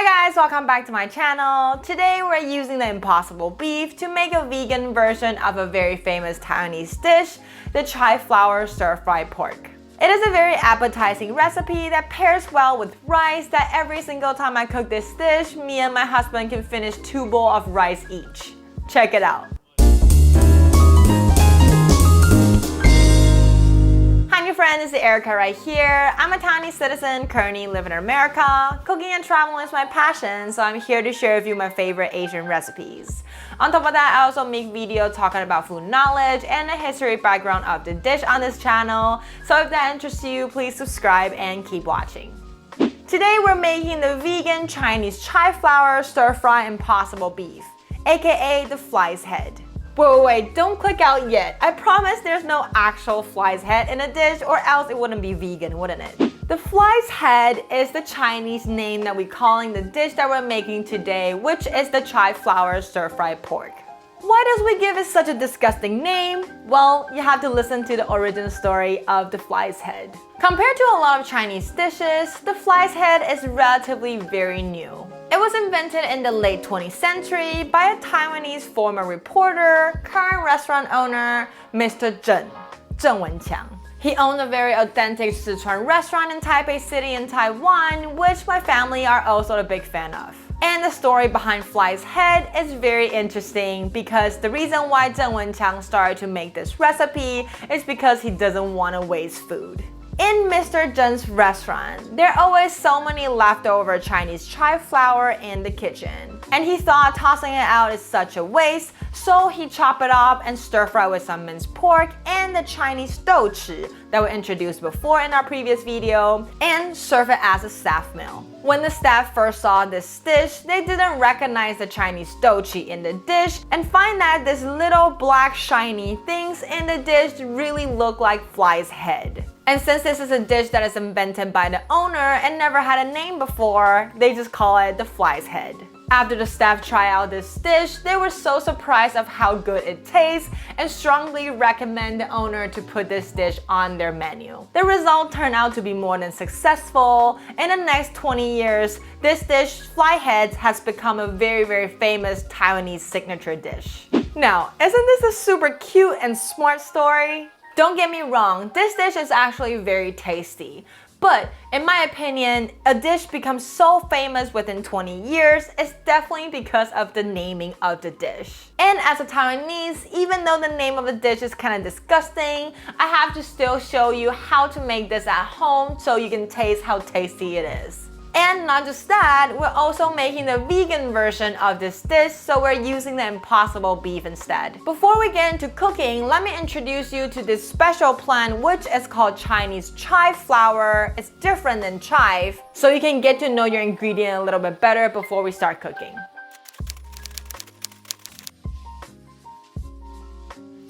Hi guys, welcome back to my channel. Today we're using the impossible beef to make a vegan version of a very famous Taiwanese dish, the chive flour stir-fried pork. It is a very appetizing recipe that pairs well with rice that every single time I cook this dish, me and my husband can finish 2 bowls of rice each. Check it out. Hi new friends, it's Erica right here. I'm a Taiwanese citizen currently living in America. Cooking and traveling is my passion, so I'm here to share with you my favorite Asian recipes. On top of that, I also make videos talking about food knowledge and the history background of the dish on this channel. So if that interests you, please subscribe and keep watching. Today we're making the vegan Chinese chive flour stir-fry impossible beef, aka the fly's head. Wait, don't click out yet. I promise there's no actual fly's head in a dish or else it wouldn't be vegan, wouldn't it? The fly's head is the Chinese name that we're calling the dish that we're making today, which is the chive flour stir-fried pork. Why does we give it such a disgusting name? Well, you have to listen to the origin story of the fly's head. Compared to a lot of Chinese dishes, the fly's head is relatively very new. It was invented in the late 20th century by a Taiwanese former reporter, current restaurant owner, Mr. Zheng Wenqiang. He owned a very authentic Sichuan restaurant in Taipei City in Taiwan, which my family are also a big fan of. And the story behind fly's head is very interesting because the reason why Zheng Wenqiang started to make this recipe is because he doesn't want to waste food. In Mr. Zheng's restaurant, there are always so many leftover Chinese chive flour in the kitchen. And he thought tossing it out is such a waste, so he chopped it up and stir-fry with some minced pork and the Chinese douchi that we introduced before in our previous video, and serve it as a staff meal. When the staff first saw this dish, they didn't recognize the Chinese douchi in the dish and find that these little black shiny things in the dish really look like fly's head. And since this is a dish that is invented by the owner and never had a name before, they just call it the fly's head. After the staff tried out this dish, they were so surprised of how good it tastes and strongly recommend the owner to put this dish on their menu. The result turned out to be more than successful. In the next 20 years, this dish, fly heads, has become a very famous Taiwanese signature dish. Now, isn't this a super cute and smart story? Don't get me wrong, this dish is actually very tasty. But in my opinion, a dish becomes so famous within 20 years is definitely because of the naming of the dish. And as a Taiwanese, even though the name of the dish is kind of disgusting, I have to still show you how to make this at home so you can taste how tasty it is. And not just that, we're also making the vegan version of this dish, so we're using the impossible beef instead. Before we get into cooking, let me introduce you to this special plant which is called Chinese chive flour. It's different than chive, so you can get to know your ingredient a little bit better before we start cooking.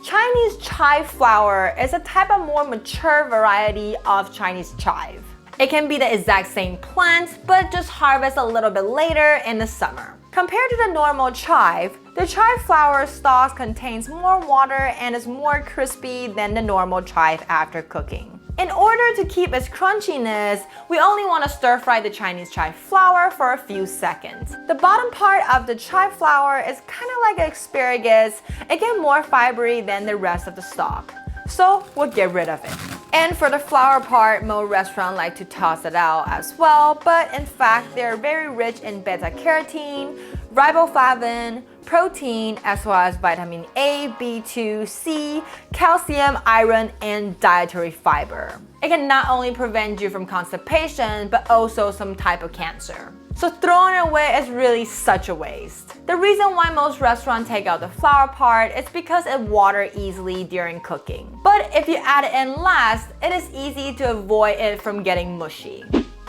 Chinese chive flour is a type of more mature variety of Chinese chive. It can be the exact same plant, but just harvest a little bit later in the summer. Compared to the normal chive, the chive flour stalk contains more water and is more crispy than the normal chive after cooking. In order to keep its crunchiness, we only want to stir-fry the Chinese chive flour for a few seconds. The bottom part of the chive flour is kind of like asparagus. It gets more fibery than the rest of the stalk, so we'll get rid of it. And for the flour part, most restaurants like to toss it out as well, but in fact, they're very rich in beta-carotene, riboflavin, protein, as well as vitamin A, B2, C, calcium, iron, and dietary fiber. It can not only prevent you from constipation, but also some type of cancer. So throwing it away is really such a waste. The reason why most restaurants take out the flour part is because it waters easily during cooking. But if you add it in last, it is easy to avoid it from getting mushy.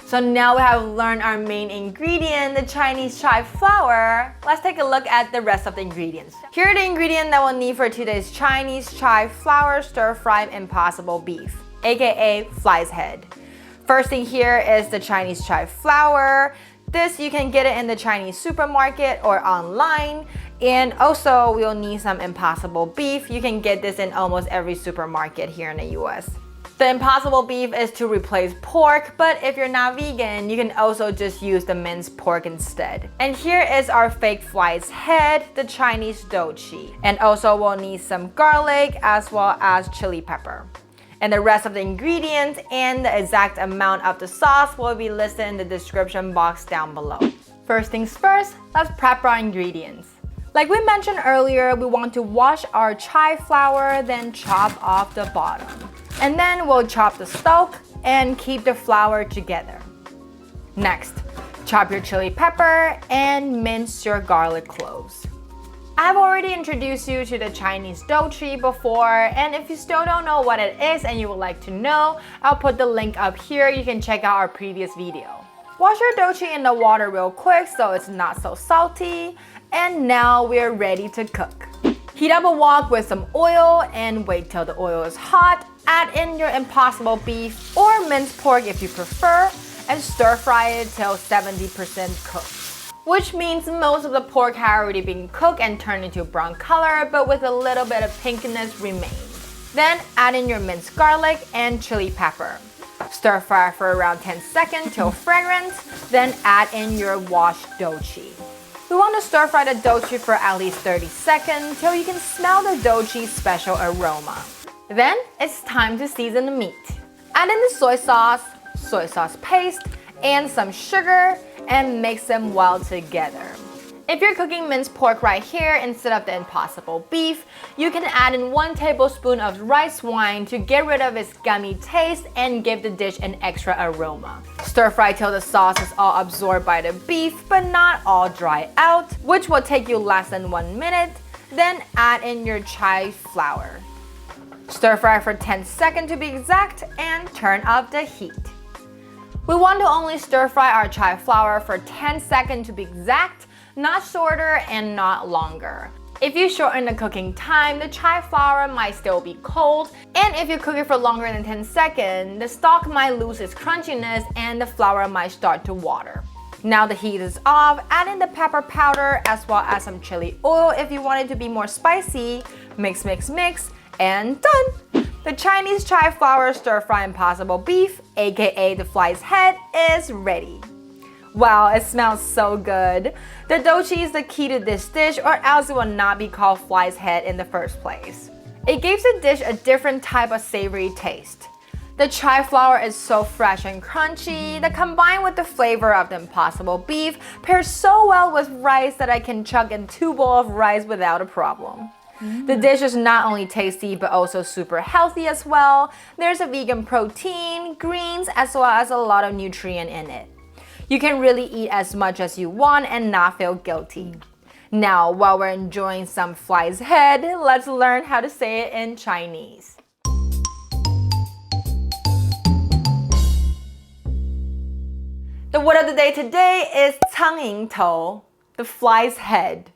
So now we have learned our main ingredient, the Chinese chive flour. Let's take a look at the rest of the ingredients. Here are the ingredients that we'll need for today's Chinese chive flour stir-fried impossible beef, aka fly's head. First thing here is the Chinese chive flour. This you can get it in the Chinese supermarket or online. And also we'll need some impossible beef. You can get this in almost every supermarket here in the US. The impossible beef is to replace pork, but if you're not vegan, you can also just use the minced pork instead. And here is our fake fly's head, the Chinese douchi. And also we'll need some garlic as well as chili pepper. And the rest of the ingredients and the exact amount of the sauce will be listed in the description box down below. First things first, let's prep our ingredients. Like we mentioned earlier, we want to wash our chive flour, then chop off the bottom. And then we'll chop the stalk and keep the flour together. Next, chop your chili pepper and mince your garlic cloves. I've already introduced you to the Chinese douchi before, and if you still don't know what it is and you would like to know, I'll put the link up here. You can check out our previous video. Wash your douchi in the water real quick so it's not so salty. And now we're ready to cook. Heat up a wok with some oil and wait till the oil is hot. Add in your impossible beef or minced pork if you prefer, and stir fry it till 70% cooked. Which means most of the pork had already been cooked and turned into a brown color, but with a little bit of pinkness remained. Then add in your minced garlic and chili pepper. Stir fry for around 10 seconds till fragrant, then add in your washed douchi. We want to stir fry the douchi for at least 30 seconds till you can smell the douchi's special aroma. Then it's time to season the meat. Add in the soy sauce paste, and some sugar and mix them well together. If you're cooking minced pork right here instead of the impossible beef, you can add in 1 tablespoon of rice wine to get rid of its gummy taste and give the dish an extra aroma. Stir fry till the sauce is all absorbed by the beef but not all dry out, which will take you less than 1 minute. Then add in your chive flour. Stir fry for 10 seconds to be exact and turn up the heat. We want to only stir fry our chive flour for 10 seconds to be exact, not shorter and not longer. If you shorten the cooking time, the chive flour might still be cold, and if you cook it for longer than 10 seconds, the stalk might lose its crunchiness and the flour might start to water. Now the heat is off, add in the pepper powder as well as some chili oil if you want it to be more spicy. Mix, and done! The Chinese chive flour stir-fry impossible beef, aka the fly's head, is ready. Wow, it smells so good. The douchi is the key to this dish, or else it will not be called fly's head in the first place. It gives the dish a different type of savory taste. The chive flour is so fresh and crunchy that combined with the flavor of the impossible beef pairs so well with rice that I can chug in 2 bowls of rice without a problem. The dish is not only tasty but also super healthy as well. There's a vegan protein, greens, as well as a lot of nutrient in it. You can really eat as much as you want and not feel guilty. Now, while we're enjoying some fly's head, let's learn how to say it in Chinese. The word of the day today is 苍蝇头, the fly's head.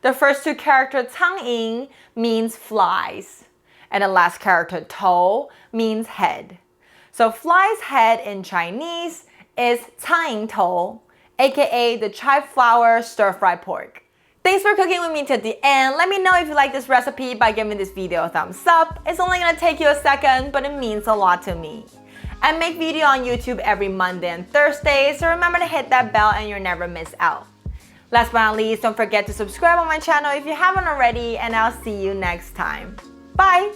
The first 2 characters 苍蝇 means flies, and the last character 头 means head. So fly's head in Chinese is 苍蝇头, aka the chive flour stir-fry pork. Thanks for cooking with me to the end. Let me know if you like this recipe by giving this video a thumbs up. It's only gonna take you a second, but it means a lot to me. I make video on YouTube every Monday and Thursday, so remember to hit that bell and you'll never miss out. Last but not least, don't forget to subscribe on my channel if you haven't already, and I'll see you next time. Bye!